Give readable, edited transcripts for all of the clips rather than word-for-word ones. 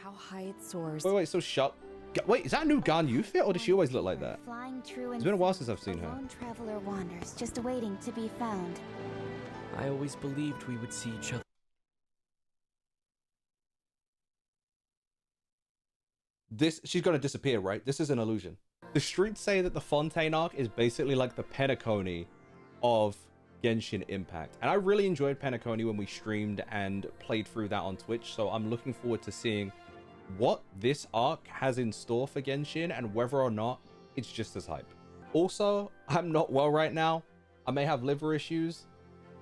how high it soars. Wait, so wait, is that a new Ganyu fit, or does she always look like that? It's been a while since I've seen her. Lone traveler wanders, just awaiting to be found. I always believed we would see each other. She's gonna disappear, right? This is an illusion. The streets say that the Fontaine arc is basically like the Penacony of Genshin Impact. And I really enjoyed Penacony when we streamed and played through that on Twitch. So I'm looking forward to seeing what this arc has in store for Genshin and whether or not it's just as hype. Also, I'm not well right now. I may have liver issues.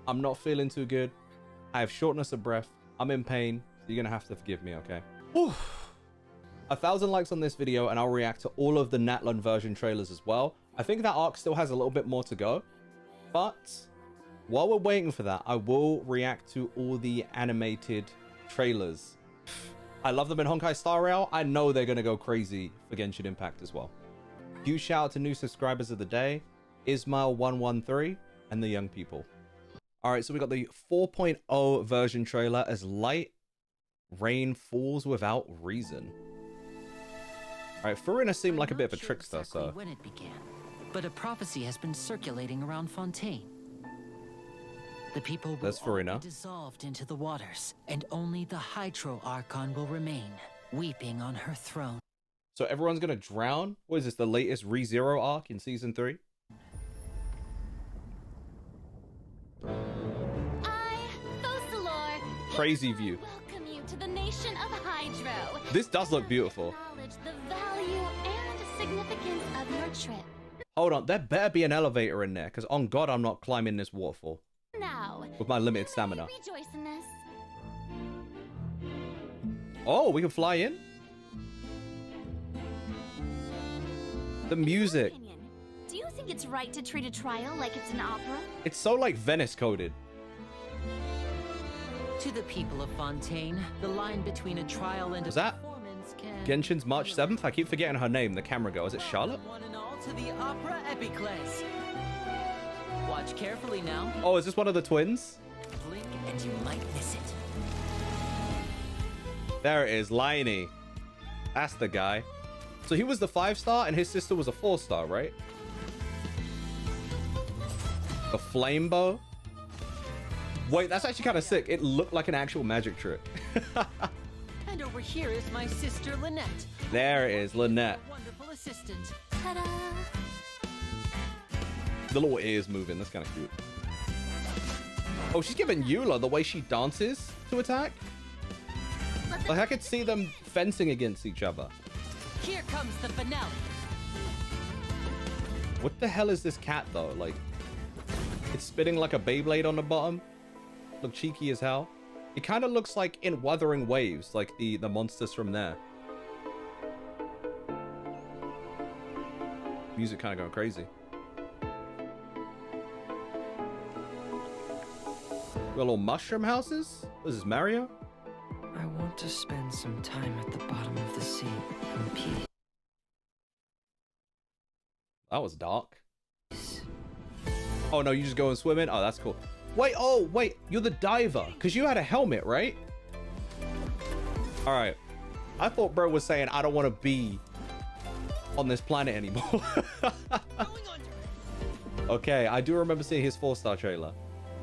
I'm not feeling too good. I have shortness of breath. I'm in pain. So you're gonna have to forgive me, okay? Whew. 1,000 likes on this video and I'll react to all of the Natlan version trailers as well. I think that arc still has a little bit more to go, but while we're waiting for that, I will react to all the animated trailers. I love them in Honkai Star Rail. I know they're going to go crazy for Genshin Impact as well. Huge shout out to new subscribers of the day, Ismail113 and the young people. All right, so we got the 4.0 version trailer as light rain falls without reason. All right, Furina seemed like a bit of a trickster, exactly so. When it began, but a prophecy has been circulating around Fontaine. The people will all be dissolved into the waters, and only the Hydro Archon will remain, weeping on her throne. So everyone's gonna drown? What is this, the latest ReZero arc in season 3? Crazy view. Welcome you to the nation of Hydro. This does look beautiful. Acknowledge the value and significance of your trip. Hold on, there better be an elevator in there, because on God, I'm not climbing this waterfall. Now, with my limited stamina. Rejoice in this. Oh, we can fly in? The music. Do you think it's right to treat a trial like it's an opera? It's so like Venice coded. To the people of Fontaine, the line between a trial and a performance can... Genshin's March 7th? I keep forgetting her name, the camera girl. Is it Charlotte? One and all to the opera epiclese. Watch carefully now. Oh, is this one of the twins? Blink and you might miss it. There it is, Liney. That's the guy. So he was the 5-star and his sister was a 4-star, right? The flame bow. Wait, that's actually kind of sick. It looked like an actual magic trick. And over here is my sister Lynette. There it is, Lynette. Wonderful assistant. Ta-da! The little ears moving. That's kind of cute. Oh, she's giving Eula the way she dances to attack. Like I could see them fencing against each other. Here comes the finale. What the hell is this cat though? Like, it's spitting like a Beyblade on the bottom. Look cheeky as hell. It kind of looks like in Wuthering Waves, like the monsters from there. Music kind of going crazy. Got little mushroom houses? This is Mario? I want to spend some time at the bottom of the sea in peace. That was dark. Oh no, you just go and swim in? Oh, that's cool. Wait, oh, wait, you're the diver, because you had a helmet, right? All right. I thought bro was saying, I don't want to be on this planet anymore. Okay, I do remember seeing his 4-star trailer.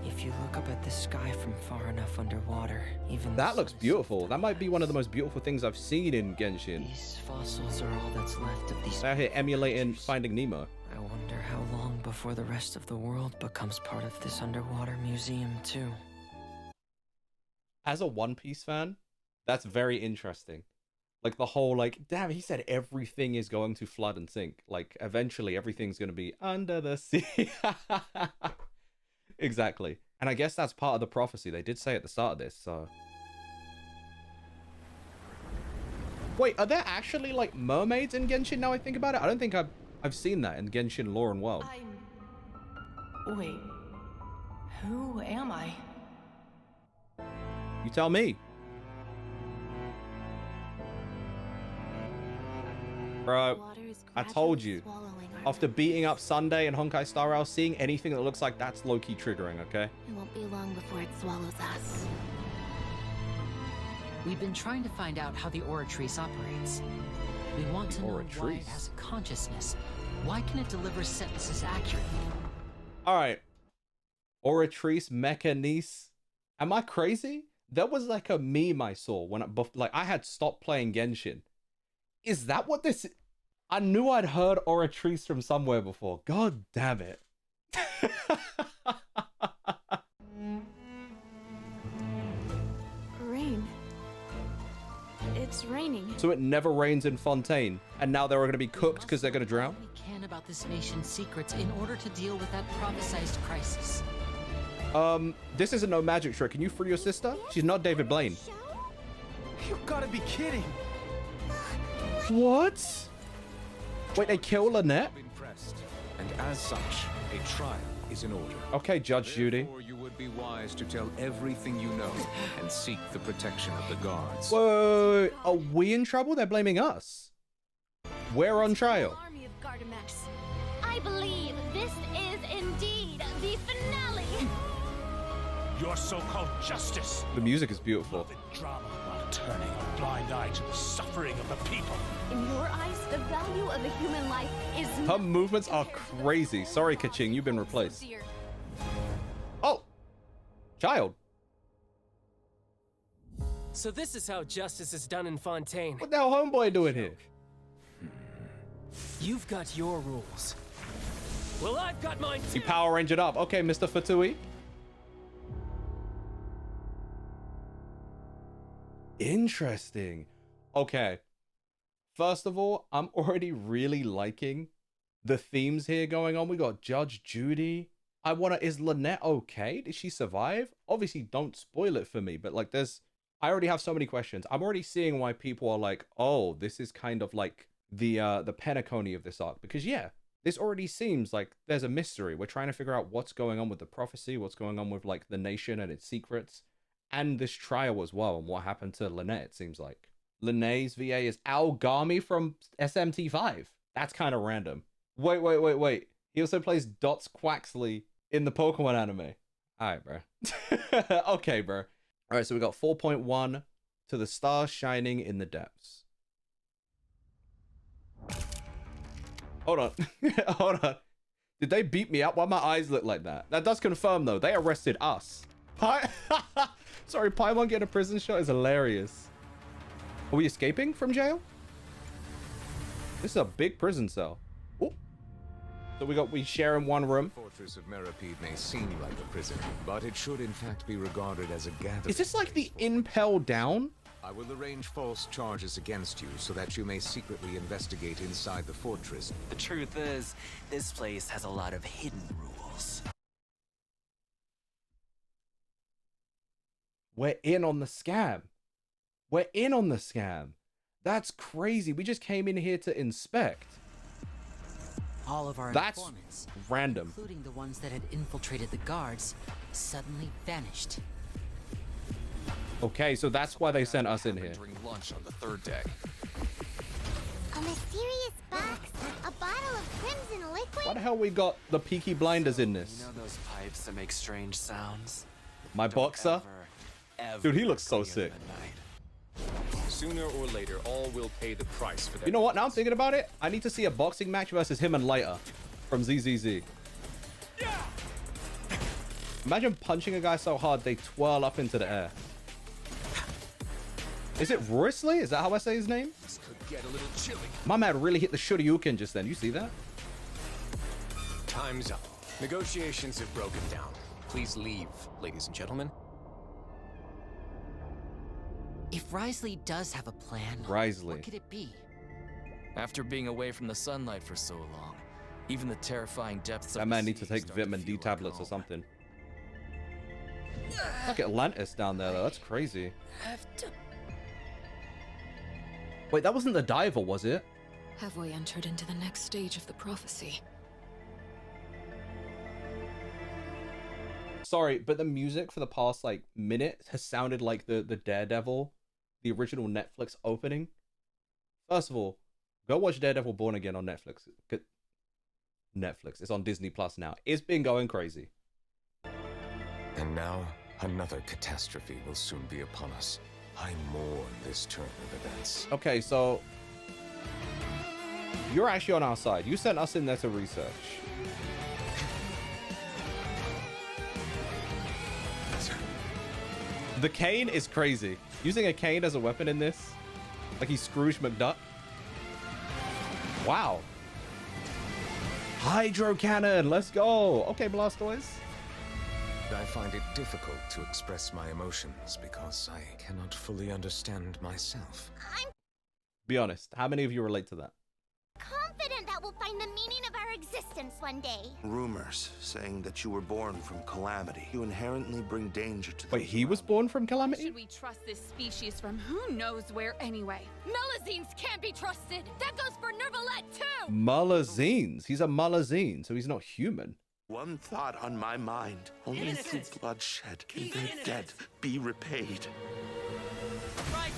If you look up at the sky from far enough underwater, even that looks beautiful. That might be one of the most beautiful things I've seen in Genshin. These fossils are all that's left of these. Out here emulating Finding Nemo. I wonder how long before the rest of the world becomes part of this underwater museum too. As a One Piece fan, that's very interesting. Like the whole like, damn, he said everything is going to flood and sink. Like eventually everything's going to be under the sea. Exactly. And I guess that's part of the prophecy. They did say at the start of this, so. Wait, are there actually like mermaids in Genshin now I think about it? I don't think I've seen that in Genshin lore and world. Wait. Who am I? You tell me. Bro, I told you. After beating up Sunday and Honkai Star Rail, seeing anything that looks like that's low-key triggering, okay? It won't be long before it swallows us. We've been trying to find out how the Oratrice operates. We want to know why it has a consciousness. Why can it deliver sentences accurately? All right. Oratrice Mechanis. Am I crazy? There was like a meme I saw when I had stopped playing Genshin. Is that what this is? I knew I'd heard Oratrice from somewhere before. God damn it. Rain. It's raining. So it never rains in Fontaine, and now they're all going to be cooked because they're going to drown? We can about this nation's secrets in order to deal with that prophesized crisis. This isn't no magic trick. Can you free your sister? She's not David Blaine. You gotta be kidding. What? Wait, they kill Lynette? Impressed, and as such, a trial is in order. Okay, Judge Judy. Therefore, you would be wise to tell everything you know and seek the protection of the guards. Whoa, are we in trouble? They're blaming us. We're on trial. Army of Gardamex. I believe this is indeed the finale. Your so-called justice. The music is beautiful. The drama while turning a blind eye to the suffering of the people. In your eyes, the value of a human life is Her movements are crazy. Sorry, Kaching, you've been replaced. Oh, child. So this is how justice is done in Fontaine. What the hell homeboy doing here? You've got your rules. Well, I've got mine too. You Power Rangered up. Okay, Mr. Fatui. Interesting. Okay. First of all, I'm already really liking the themes here going on. We got Judge Judy. Is Lynette okay? Did she survive? Obviously, don't spoil it for me, but like I already have so many questions. I'm already seeing why people are like, oh, this is kind of like the Penacony of this arc. Because yeah, this already seems like there's a mystery. We're trying to figure out what's going on with the prophecy, what's going on with like the nation and its secrets. And this trial as well, and what happened to Lynette, it seems like. Lynette's VA is Aogami from SMT5. That's kind of random. Wait. He also plays Dots Quaxley in the Pokemon anime. Alright, bro. Okay, bro. Alright, so we got 4.1 to the stars shining in the depths. Hold on. Hold on. Did they beat me up? Why my eyes look like that? That does confirm, though. They arrested us. Sorry, Paimon getting a prison shot is hilarious. Are we escaping from jail? This is a big prison cell. Ooh. So we share in one room. The fortress of Meropide may seem like a prison, but it should in fact be regarded as a gathering. Is this like the Impel Down? I will arrange false charges against you so that you may secretly investigate inside the fortress. The truth is, this place has a lot of hidden rules. We're in on the scam. We're in on the scam. That's crazy. We just came in here to inspect. All of our That's informants, random. including the ones that had infiltrated the guards, suddenly vanished. Okay, so that's why they sent us in here. During lunch on the third deck. A mysterious box, a bottle of crimson liquid. Why the hell we got the Peaky Blinders in this? You know those pipes that make strange sounds? My boxer? Ever Dude, he looks so clean sick. at night. Sooner or later, all will pay the price for that. You know what? Now I'm thinking about it. I need to see a boxing match versus him and Lighter from ZZZ. Imagine punching a guy so hard they twirl up into the air. Is it Wriothesley? Is that how I say his name? This could get a little chilly. My man really hit the Shoryuken just then. You see that? Time's up. Negotiations have broken down. Please leave, ladies and gentlemen. If Wriothesley does have a plan, Wriothesley. what could it be? After being away from the sunlight for so long, even the terrifying depths That of man the needs to sea take start vitamin D feel like tablets or home. something. Like Atlantis down there though. That's crazy. Wait, that wasn't the diver, was it? Have we entered into the next stage of the prophecy? Sorry, but the music for the past like minute has sounded like the Daredevil, the original Netflix opening. First of all, go watch Daredevil Born Again on Netflix. Netflix. It's on Disney Plus now. It's been going crazy. And now, another catastrophe will soon be upon us. I mourn this turn of events. Okay, so you're actually on our side. You sent us in there to research. The cane is crazy. Using a cane as a weapon in this, like he's Scrooge McDuck. Wow. Hydro cannon, let's go. Okay, Blastoise. I find it difficult to express my emotions because I cannot fully understand myself. I'm Be honest, how many of you relate to that? confident that we'll find the meaning of our existence one day. Rumors saying that you were born from calamity. You inherently bring danger to Wait, he was born from calamity? Should we trust this species from who knows where anyway? Melusines can't be trusted. That goes for Nervalette too. Mullazines. He's a Mullazine, so he's not human. One thought on my mind. Only through bloodshed can their debt be repaid.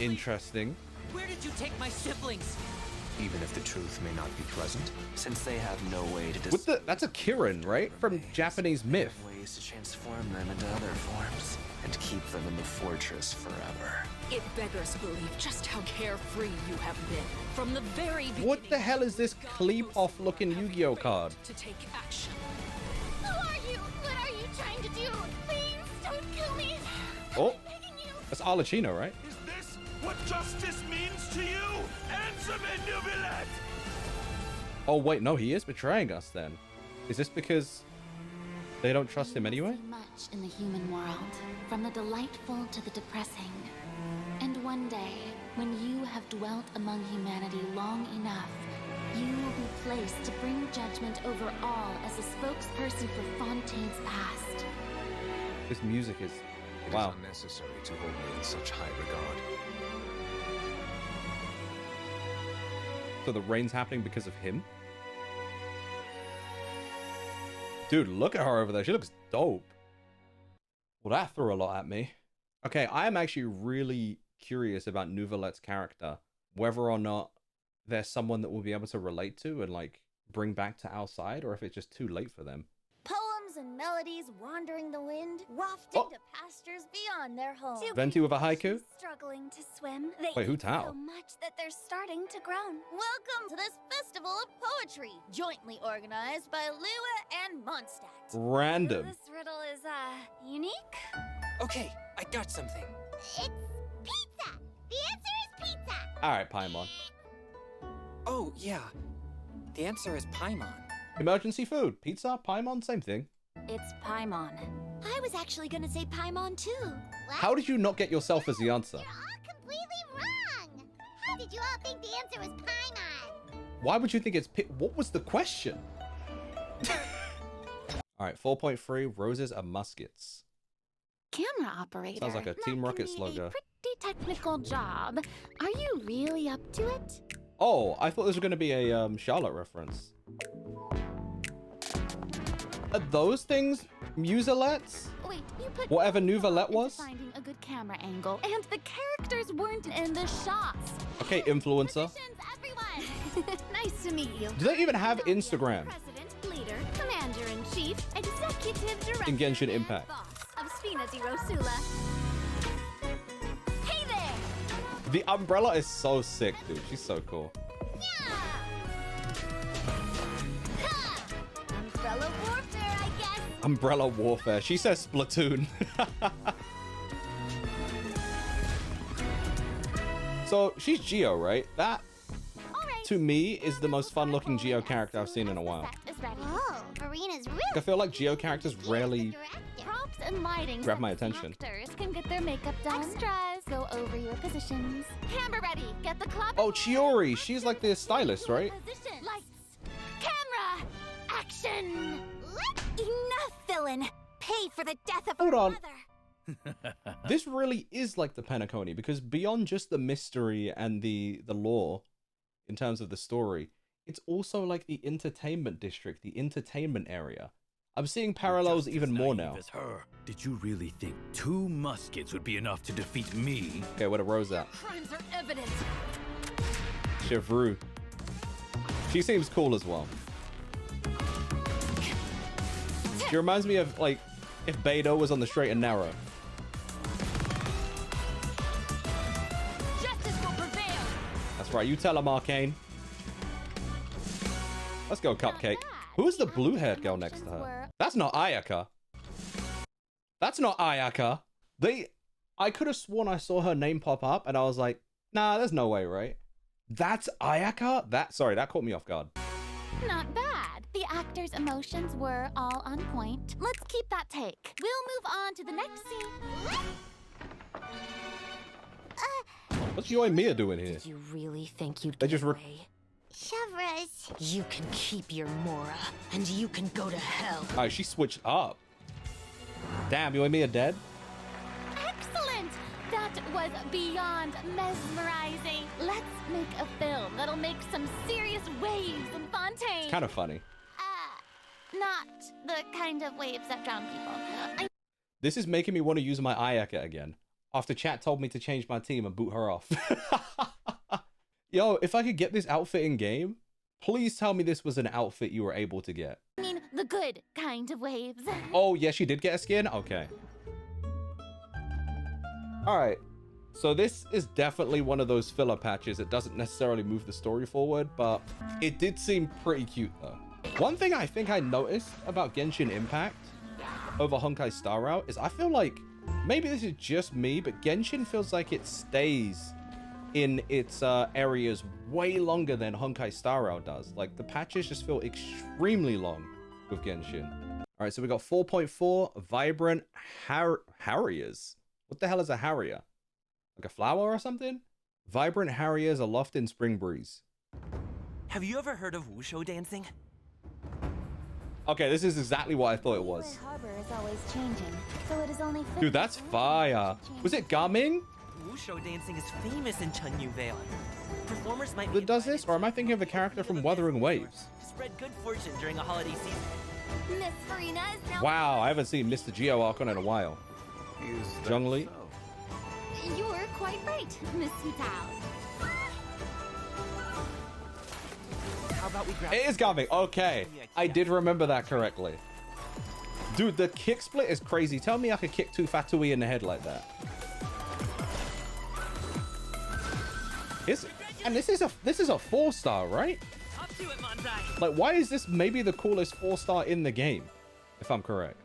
Interesting. Where did you take my siblings? Even if the truth may not be pleasant. Since they have no way to What the? That's a Kieran, right? From Japanese myth. ways to transform them into other forms and keep them in the fortress forever. It beggars belief just how carefree you have been from the very beginning. What the hell is this Kleepoff looking Yu-Gi-Oh card? To take action. Who are you? What are you trying to do? Please don't kill me. Oh, that's Arlecchino, right? Is this what justice means to you? Answer me, Nubilet! Oh wait, no, he is betraying us then. Is this because they don't trust him anyway? Much in the human world, from the delightful to the depressing. And one day, when you have dwelt among humanity long enough, you will be placed to bring judgment over all as a spokesperson for Fontaine's past. This music is... It wow. is unnecessary to hold me in such high regard. So the rain's happening because of him? Dude, look at her over there. She looks dope. Well, that threw a lot at me. Okay, I am actually really curious about Nouvelette's character. Whether or not there's someone that we'll be able to relate to and, like, bring back to our side, or if it's just too late for them. Poems and melodies wandering the wind, wafted to pastures beyond their home. Venti with a haiku? Struggling to swim. They Wait, who eat Tao? so much that they're starting to groan. Welcome to this festival of poetry, jointly organized by Lua and Mondstadt. Random. This riddle is unique. Okay, I got something. It's pizza. The answer is pizza. All right, Paimon. Oh, yeah. The answer is Paimon. Emergency food. Pizza, Paimon, same thing. It's Paimon. I was actually gonna say Paimon too. What? How did you not get yourself as the answer? You're all completely wrong. How did you all think the answer was Paimon? Why would you think it's... What was the question? All right, 4.3, roses are muskets. Camera operator. Sounds like a Team Rocket slogan. Pretty technical job. Are you really up to it? Oh, I thought this was going to be a Charlotte reference. Are those things Muselets? Wait, you put Whatever Nouvelette was? finding a good camera angle, and the characters weren't in the shots. Okay, influencer. Everyone. Nice to meet you. Do they even have Instagram? President, leader, commander-in-chief, executive director, In Genshin Impact. boss of Spina di Rosula. Hey there! The umbrella is so sick, dude. She's so cool. Umbrella warfare, I guess. Umbrella warfare. She says Splatoon. So she's Geo, right? That, to me, is the most fun-looking Geo character I've seen in a while. Oh, Arena's really I feel like Geo characters rarely props and lighting. grab my attention. Actors can get their makeup done. Extras, go over your positions. Camera ready. Get the clock. Oh, Chiori. She's like the stylist, right? Position. Lights. Camera. Action. Enough, villain. Pay for the death of Hold our on. mother. This really is like the Penacony, because beyond just the mystery and the lore in terms of the story, it's also like the entertainment district, the entertainment area. I'm seeing parallels even more now. As her. Did you really think 2 muskets would be enough to defeat me? Okay, where the Rose at? Crimes are evident. Chevroux. She seems cool as well. She reminds me of, like, if Beidou was on the straight and narrow. Right, you tell him, Arcane. Let's go, Cupcake. Who is the blue-haired girl next to her? That's not Ayaka. That's not Ayaka. I could have sworn I saw her name pop up, and I was like, nah, there's no way, right? That's Ayaka? Sorry, that caught me off guard. Not bad. The actor's emotions were all on point. Let's keep that take. We'll move on to the next scene. What's you and Mia doing here? Did you really think you'd They get just away? Chevres. You can keep your Mora, and you can go to hell. Alright, she switched up. Damn, you and Mia dead? Excellent! That was beyond mesmerizing. Let's make a film that'll make some serious waves in Fontaine. It's kind of funny. Not the kind of waves that drown people. This is making me want to use my Ayaka again. After chat told me to change my team and boot her off. Yo, if I could get this outfit in game, please tell me this was an outfit you were able to get. I mean, the good kind of waves. Oh, yeah, she did get a skin? Okay. Alright. So this is definitely one of those filler patches. It doesn't necessarily move the story forward, but it did seem pretty cute, though. One thing I think I noticed about Genshin Impact over Honkai Star Rail is I feel like, maybe this is just me, but Genshin feels like it stays in its areas way longer than Honkai Star Rail does. Like, the patches just feel extremely long with Genshin. All right, so we got 4.4 Vibrant Harriers. What the hell is a Harrier? Like a flower or something? Vibrant Harriers aloft in spring breeze. Have you ever heard of wushu dancing? Okay, this is exactly what I thought it was. Harbor is always changing, so it is only Dude, that's fire. Was it Gaming Wushu dancing is famous in Chunyu Vale. Performers might that does this, or am I thinking of a character from Wuthering Waves? to spread good fortune during a holiday season. Miss Farina is now. Wow, I haven't seen Mr. Geo Archon in a while. Zhongli. You were quite right, Miss Hutao. How about we grab It is Gaming. Okay, I did remember that correctly. Dude, the kick split is crazy. Tell me I could kick 2 Fatui in the head like that. And this is a 4-star, right? Like, why is this maybe the coolest 4-star in the game, if I'm correct?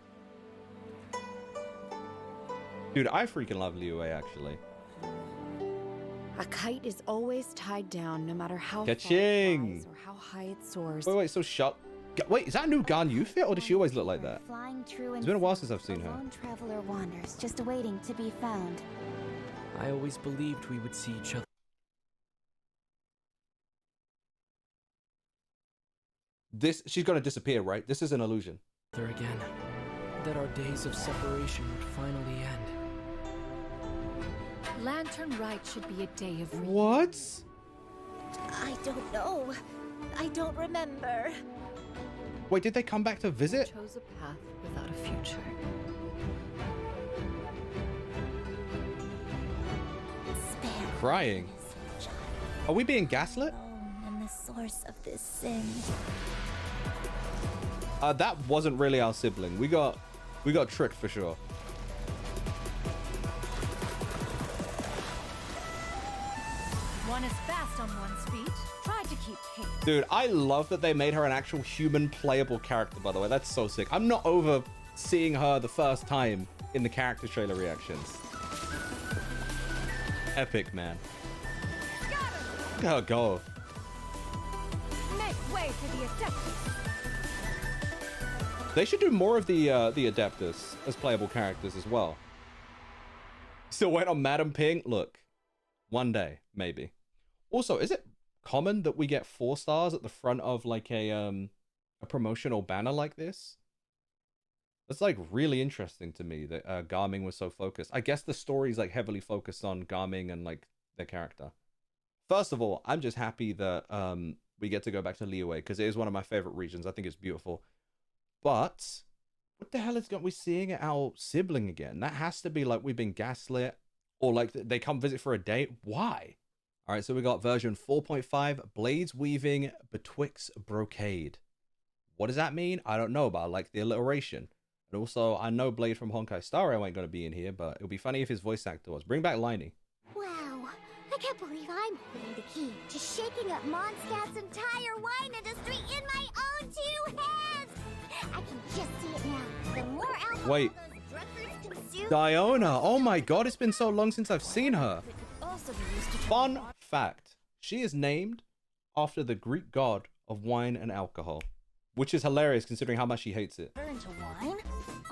Dude, I freaking love Liyue, actually. A kite is always tied down, no matter how far it Ka-ching! flies or how high it soars. Wait, so wait, is that a new Ganyu fit, or does she always look like that? Flying true It's been a while since I've seen her. lone traveler wanders, just awaiting to be found. I always believed we would see each other. She's gonna disappear, right? This is an illusion. There again. That our days of separation would finally end. Lantern Rite should be a day of reunion. What? I don't know. I don't remember. Wait, did they come back to visit? Chose a path without a future. Crying. Are we being gaslit? And the source of this sin. That wasn't really our sibling. We got tricked for sure. One is fast on one's feet. Try to keep pace. Dude, I love that they made her an actual human playable character, by the way. That's so sick. I'm not over seeing her the first time in the character trailer reactions. Epic, man. Look at her go. Make way for the Adeptus. They should do more of the Adeptus as playable characters as well. Still wait on Madam Ping? Look, one day, maybe. Also, is it common that we get 4 stars at the front of like a promotional banner like this? That's like really interesting to me that Garming was so focused. I guess the story's like heavily focused on Garming and like their character. First of all, I'm just happy that we get to go back to Liyue because it is one of my favorite regions. I think it's beautiful. But what the hell is we seeing our sibling again? That has to be like we've been gaslit or like they come visit for a day. Why? All right, so we got version 4.5, Blades Weaving Betwixt Brocade. What does that mean? I don't know, but I like the alliteration. And also, I know Blade from Honkai Star Rail ain't going to be in here, but it would be funny if his voice actor was. Bring back Liney. Wow, I I can't believe I'm holding the key to shaking up Mondstadt's entire wine industry in my own two hands. I can just see it now. The more alcohol Wait. those drunkards consume, Diona. Oh my god, it's been so long since I've seen her. also be used to Fun fact. She is named after the Greek god of wine and alcohol, which is hilarious considering how much she hates it. turn into wine.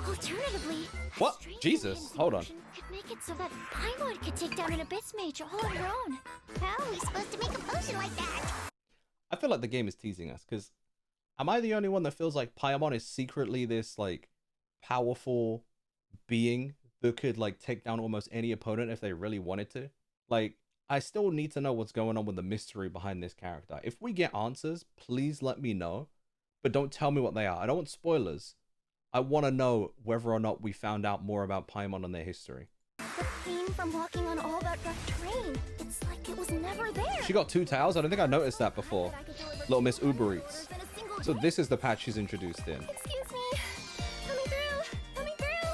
Alternatively, What? Jesus, hold on. could make it so that Paimon could take down an abyss mage all on her own. How are we supposed to make a potion like that? I feel like the game is teasing us because am I the only one that feels like Paimon is secretly this like powerful being that could like take down almost any opponent if they really wanted to? Like, I still need to know what's going on with the mystery behind this character. If we get answers, please let me know, but don't tell me what they are. I don't want spoilers. I want to know whether or not we found out more about Paimon and their history. The pain from walking on all that rough terrain. It's like it was never there. She got 2 tails. I don't think I noticed that before. Little Miss Uber Eats. So this is the patch she's introduced in. Excuse me. Coming through. Coming through.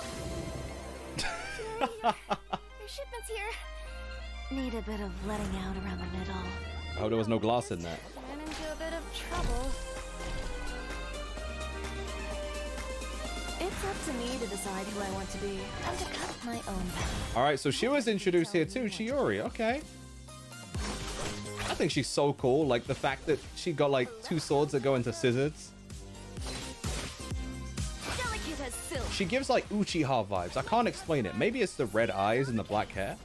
Your shipment's here. Need a bit of letting out around the middle. I hope there was no glass in that. Ran into a bit of trouble. It's up to me to decide who I want to be and to cut my own path. All right, so she was introduced here too, Chiori. Okay. I think she's so cool. Like the fact that she got like 2 swords that go into scissors. Delicate as silk. She gives like Uchiha vibes. I can't explain it. Maybe it's the red eyes and the black hair.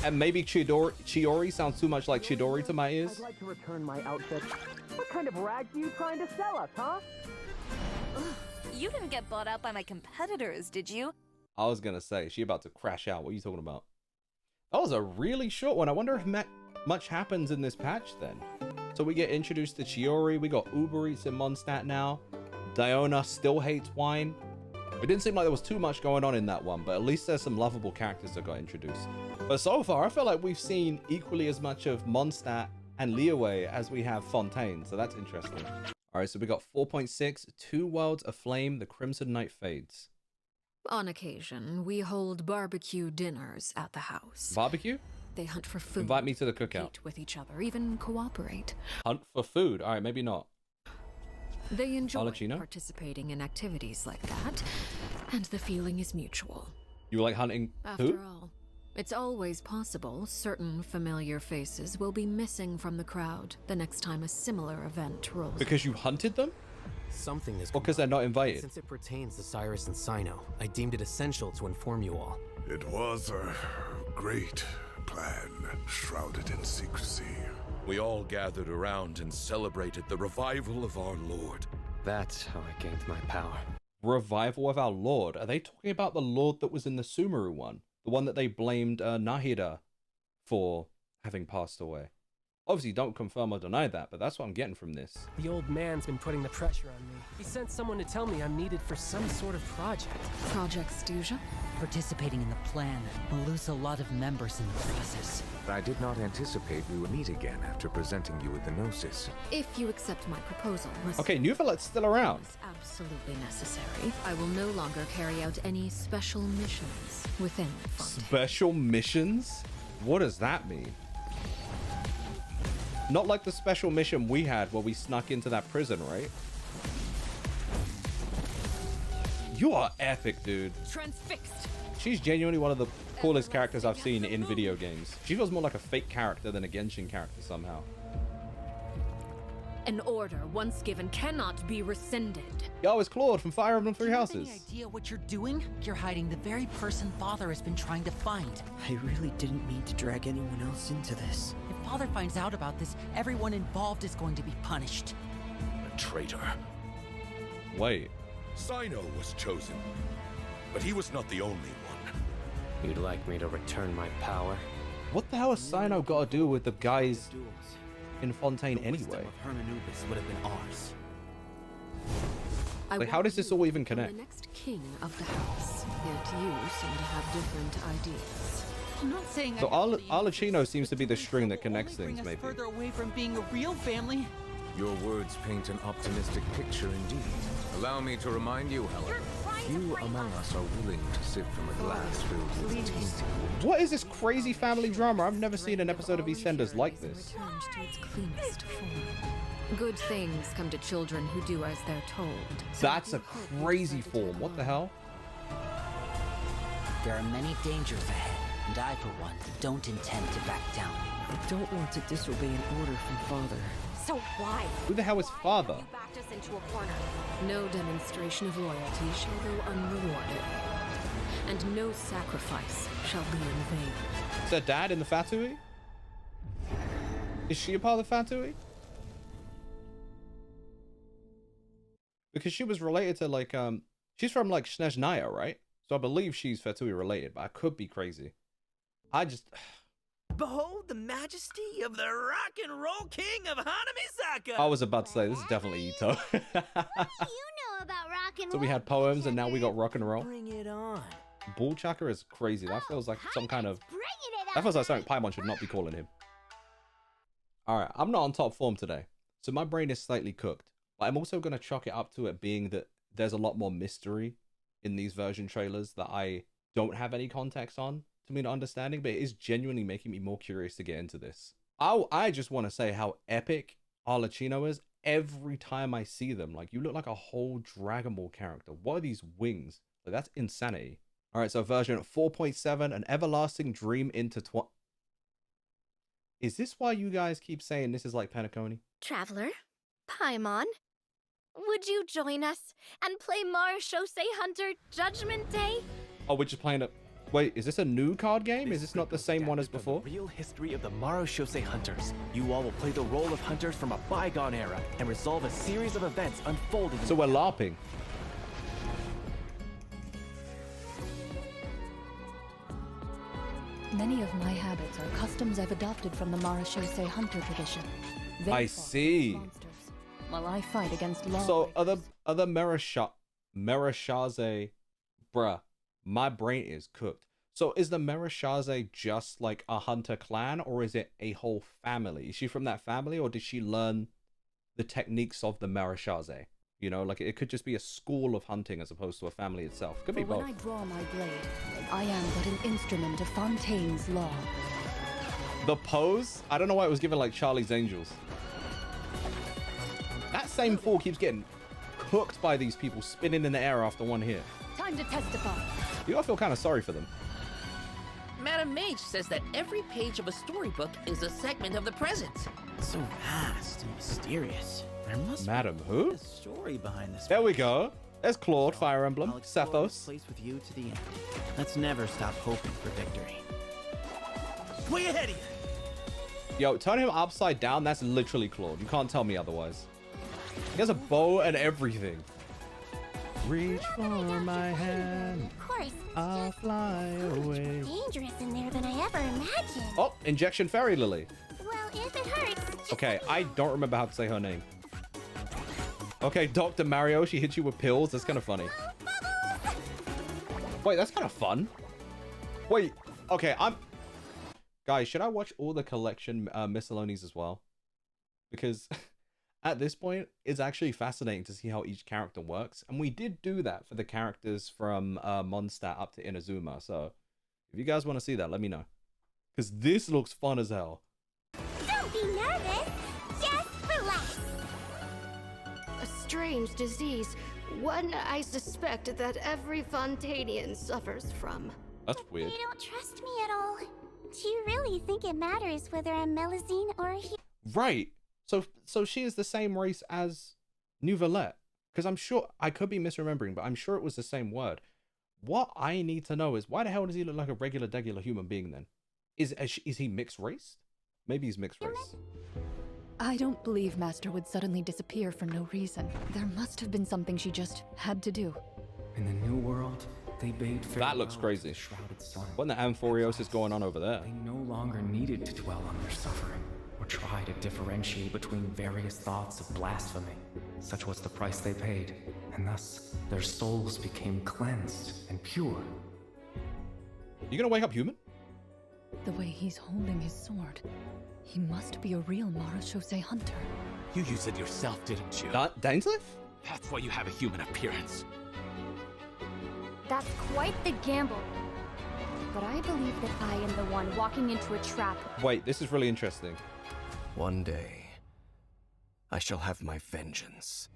And maybe Chiori sounds too much like Chidori to my ears. I'd like to return my outfit. What kind of rags are you trying to sell us, huh? You didn't get bought out by my competitors, did you? I was gonna say, she about to crash out. What are you talking about? That was a really short one. I wonder if much happens in this patch then. So we get introduced to Chiori. We got Uber Eats in Mondstadt now. Diona still hates wine. It didn't seem like there was too much going on in that one, but at least there's some lovable characters that got introduced. But so far, I feel like we've seen equally as much of Mondstadt and Liyue as we have Fontaine, so that's interesting. All right, so we got 4.6, 2 worlds aflame, the Crimson Night fades. On occasion, we hold barbecue dinners at the house. Barbecue? They hunt for food. Invite me to the cookout. Compete with each other, even cooperate. Hunt for food? All right, maybe not. They enjoy Arlecchino? participating in activities like that, and the feeling is mutual. You like hunting After who? all, it's always possible certain familiar faces will be missing from the crowd the next time a similar event rolls. Because you hunted them? Something is. Or because they're not invited? Since it pertains to Cyrus and Sino, I deemed it essential to inform you all. It was a great plan, shrouded in secrecy. We all gathered around and celebrated the revival of our Lord. That's how I gained my power. Revival of our Lord? Are they talking about the Lord that was in the Sumeru one? The one that they blamed Nahida for having passed away? Obviously, don't confirm or deny that, but that's what I'm getting from this. The old man's been putting the pressure on me. He sent someone to tell me I'm needed for some sort of project. Project Stuja? Participating in the plan will lose a lot of members in the process. I did not anticipate we would meet again after presenting you with the Gnosis. If you accept my proposal, Okay, Nuvalet's still around. absolutely necessary, I will no longer carry out any special missions within Fontaine. Special missions? What does that mean? Not like the special mission we had where we snuck into that prison, right? You are epic, dude. Transfixed. She's genuinely one of the coolest characters I've seen in video games. She feels more like a fake character than a Genshin character somehow. An order once given cannot be rescinded. Yo, it's Claude from Fire Emblem Three Houses. Any idea what you're doing? You're hiding the very person Father has been trying to find. I really didn't mean to drag anyone else into this. If Father finds out about this, everyone involved is going to be punished. A traitor. Wait. Sino was chosen, but he was not the only one. You'd like me to return my power? What the hell has Sino got to do with the guys in Fontaine anyway? Would have been ours. Like, how does this all even connect? The next king of the house. Yet you seem to have different ideas. I'm not saying. So Arlecchino seems to be the string that connects things, maybe. Further away from being a real family. Your words paint an optimistic picture indeed. Allow me to remind you, however. You're Few among us are willing to sip from a glass filled with tainted. What is this crazy family drama? I've never seen an episode of EastEnders like this. Returned to its cleanest form. Good things come to children who do as they're told. That's a crazy form. What the hell? There are many dangers ahead, and I, for one, don't intend to back down. I don't want to disobey an order from Father. So why? Who the hell is Father? You backed us into a corner. No demonstration of loyalty shall go unrewarded, and no sacrifice shall be in vain. Is her dad in the Fatui? Is she a part of the Fatui? Because she was related to like she's from like Snezhnaya, right? So I believe she's Fatui related, but I could be crazy. I just Behold the majesty of the rock and roll king of Hanamisaka! I was about to say this is definitely Ito. You know about rock and roll. So we had poems and now we got rock and roll. Bring it on. Bull Chaka is crazy. That feels like some kind of that feels like something Paimon should not be calling him. Alright, I'm not on top form today. So my brain is slightly cooked. But I'm also gonna chalk it up to it being that there's a lot more mystery in these version trailers that I don't have any context on to me not understanding, but it is genuinely making me more curious to get into this. I just want to say how epic Arlecchino is every time I see them. Like, you look like a whole Dragon Ball character. What are these wings? Like, that's insanity. All right, so version 4.7, an everlasting dream intertwined. Is this why you guys keep saying this is like Penacony? Traveler, Paimon, would you join us and play Marechaussee Hunter Judgment Day? Oh, we're just playing a... Wait, is this a new card game? Is this not the same one as before? The real history of the Marechaussee Hunters. You all will play the role of hunters from a bygone era and resolve a series of events unfolding. So we're LARPing. Many of my habits are customs I've adopted from the Marechaussee Hunter tradition. I see. While I fight against law. So other Marechaussee, bruh, my brain is cooked. So is the Marechaussee just like a hunter clan, or is it a whole family? Is she from that family, or did she learn the techniques of the Marechaussee? You know, like it could just be a school of hunting as opposed to a family itself. Could be both. When I draw my blade, I am but an instrument of Fontaine's law. The pose? I don't know why it was given like Charlie's Angels. That same fool keeps getting cooked by these people spinning in the air after one hit. Time to testify. You gotta feel kind of sorry for them. Madam Mage says that every page of a storybook is a segment of the present. So vast and mysterious. There must Madam be who? a story behind this. There we go. There's Claude, Fire Emblem, I'll explore this Sethos. place with you to the end. Let's never stop hoping for victory. Way ahead of you. Yo, turn him upside down. That's literally Claude. You can't tell me otherwise. He has a bow and everything. Reach for my hand. Of course. I'll fly away. Dangerous in there than I ever imagined. Oh, Injection Fairy Lily. Well, if it hurts. Okay, I don't remember how to say her name. Okay, Dr. Mario, she hits you with pills. That's kind of funny. Wait, that's kind of fun. Wait, okay, Guys, should I watch all the collection miscellanies as well? Because at this point, it's actually fascinating to see how each character works. And we did do that for the characters from Mondstadt up to Inazuma. So if you guys want to see that, let me know. Because this looks fun as hell. Don't be nervous. Just relax. A strange disease. One I suspect that every Fontainian suffers from. That's weird. You don't trust me at all. Do you really think it matters whether I'm Melusine or a Right. So she is the same race as Nouvellette. Because I'm sure, I could be misremembering, but I'm sure it was the same word. What I need to know is, why the hell does he look like a regular human being then? Is he mixed race? Maybe he's mixed race. I don't believe Master would suddenly disappear for no reason. There must have been something she just had to do. In the new world, they bade farewell. That looks crazy. To the shrouded sun. What in the amphoriosis going on over there? They no longer needed to dwell on their suffering, or try to differentiate between various thoughts of blasphemy. Such was the price they paid, and thus their souls became cleansed and pure. You gonna wake up human? The way he's holding his sword, he must be a real Marechaussee Hunter. You used it yourself, didn't you? Dainsleif? That's why you have a human appearance. That's quite the gamble. But I believe that I am the one walking into a trap. Wait, this is really interesting. One day, I shall have my vengeance.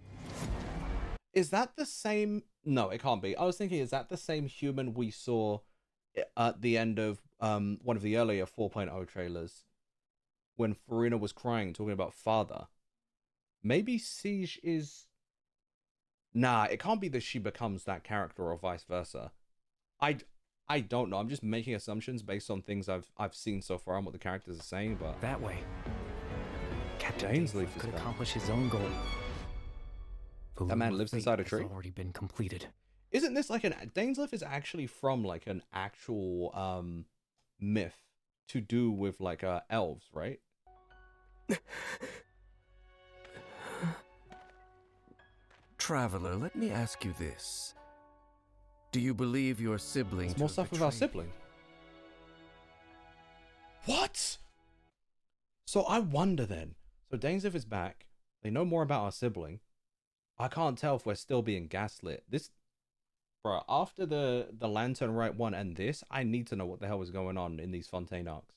Is that the same? No, it can't be. I was thinking, is that the same human we saw at the end of one of the earlier 4.0 trailers when Furina was crying, talking about father? Maybe Siege is... Nah, it can't be that she becomes that character or vice versa. I don't know. I'm just making assumptions based on things I've seen so far and what the characters are saying, but... That way, Captain Dainsleif could accomplish his own goal. That man lives inside a tree? Has already been completed. Isn't this like an... Dainsleif is actually from like an actual myth to do with like elves, right? Traveler, let me ask you this. Do you believe your sibling... There's more stuff with our sibling. What? So I wonder then. So Dainsleif is back. They know more about our sibling. I can't tell if we're still being gaslit. This... Bro, after the Lantern Rite one and this, I need to know what the hell is going on in these Fontaine arcs.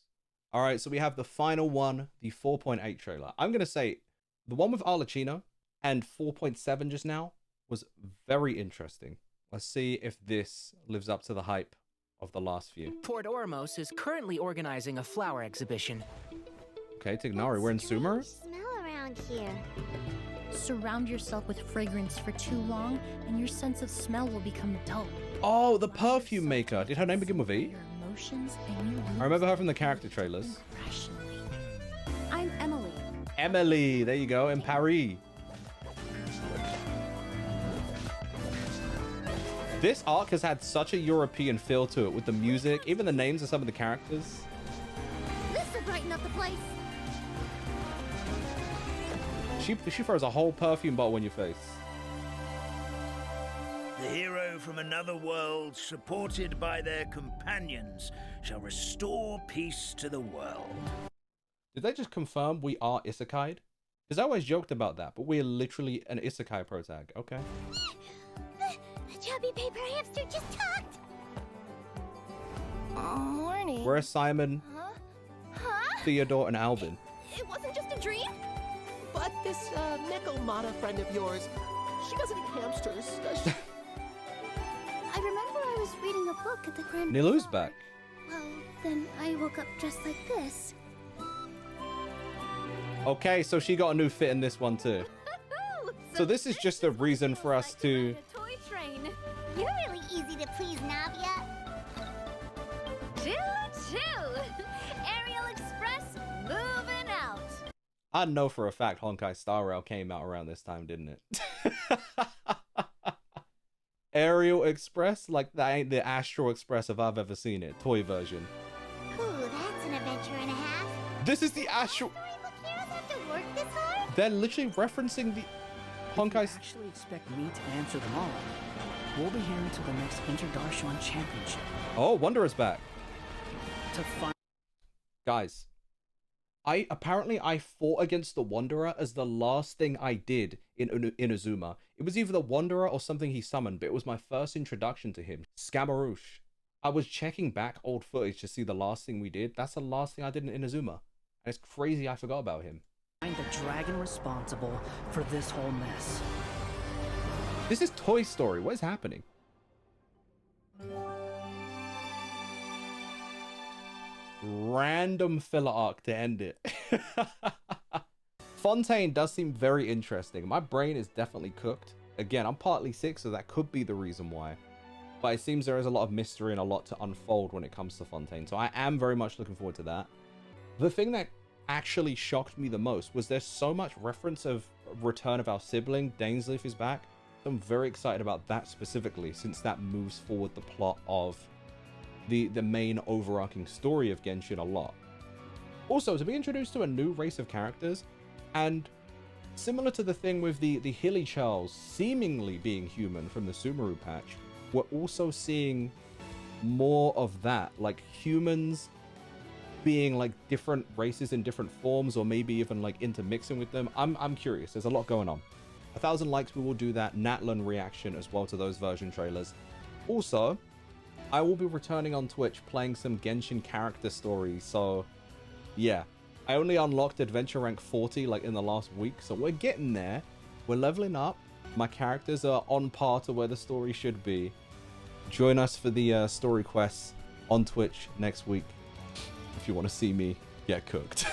Alright, so we have the final one, the 4.8 trailer. I'm going to say the one with Arlecchino and 4.7 just now was very interesting. Let's see if this lives up to the hype of the last few. Port Ormos is currently organizing a flower exhibition. Okay, Tignari, we're in Sumer? Smell around here. Surround yourself with fragrance for too long, and your sense of smell will become dull. Oh, the perfume maker. Did her name begin with E? Emotions, and you I remember her from the character trailers. I'm Emilie. Emilie, there you go, in Paris. This arc has had such a European feel to it with the music, even the names of some of the characters. This will brighten up the place. She throws a whole perfume bottle in your face. The hero from another world, supported by their companions, shall restore peace to the world. Did they just confirm we are Isekai? Because I always joked about that, but we're literally an Isekai protag. Okay. The chubby paper hamster just talked. Morning. Where's Simon, Theodore, and Albin? It wasn't just a dream? But this Nickel-Mata friend of yours, she doesn't eat hamsters, does she? I remember I was reading a book at the Grand Nilou's back. Well, then I woke up dressed like this. Okay, so she got a new fit in this one too. So this is just a reason for us to... Toy train. You're really easy to please, Navia. Choo-choo! Aerial Express moving out. I know for a fact Honkai Star Rail came out around this time, didn't it? Aerial Express? Like, that ain't the Astral Express if I've ever seen it. Toy version. Ooh, that's an adventure and a half. This is the Astral... Have to work this hard? They're literally referencing the Honkai... If you actually expect me to answer them all, we'll be here until the next Interdarshan Championship. Oh, Wanderer's back. To find... Guys, I fought against the Wanderer as the last thing I did in Inazuma. It was either the Wanderer or something he summoned, but it was my first introduction to him. Scaramouche. I was checking back old footage to see the last thing we did. That's the last thing I did in Inazuma. And it's crazy I forgot about him. Find the dragon responsible for this whole mess. This is Toy Story. What is happening? Random filler arc to end it. Fontaine does seem very interesting. My brain is definitely cooked. Again, I'm partly sick, so that could be the reason why. But it seems there is a lot of mystery and a lot to unfold when it comes to Fontaine. So I am very much looking forward to that. The thing that actually shocked me the most was there's so much reference of return of our sibling. Dainsleif is back. So I'm very excited about that specifically, since that moves forward the plot of the main overarching story of Genshin a lot. Also, to be introduced to a new race of characters, and similar to the thing with the Hilly Charles seemingly being human from the Sumeru patch, we're also seeing more of that, like humans being like different races in different forms, or maybe even like intermixing with them. I'm curious. There's a lot going on. 1,000 likes, we will do that Natlan reaction as well to those version trailers. Also, I will be returning on Twitch playing some Genshin character stories. So, yeah. I only unlocked adventure rank 40 like in the last week. So we're getting there. We're leveling up. My characters are on par to where the story should be. Join us for the story quests on Twitch next week if you want to see me get cooked.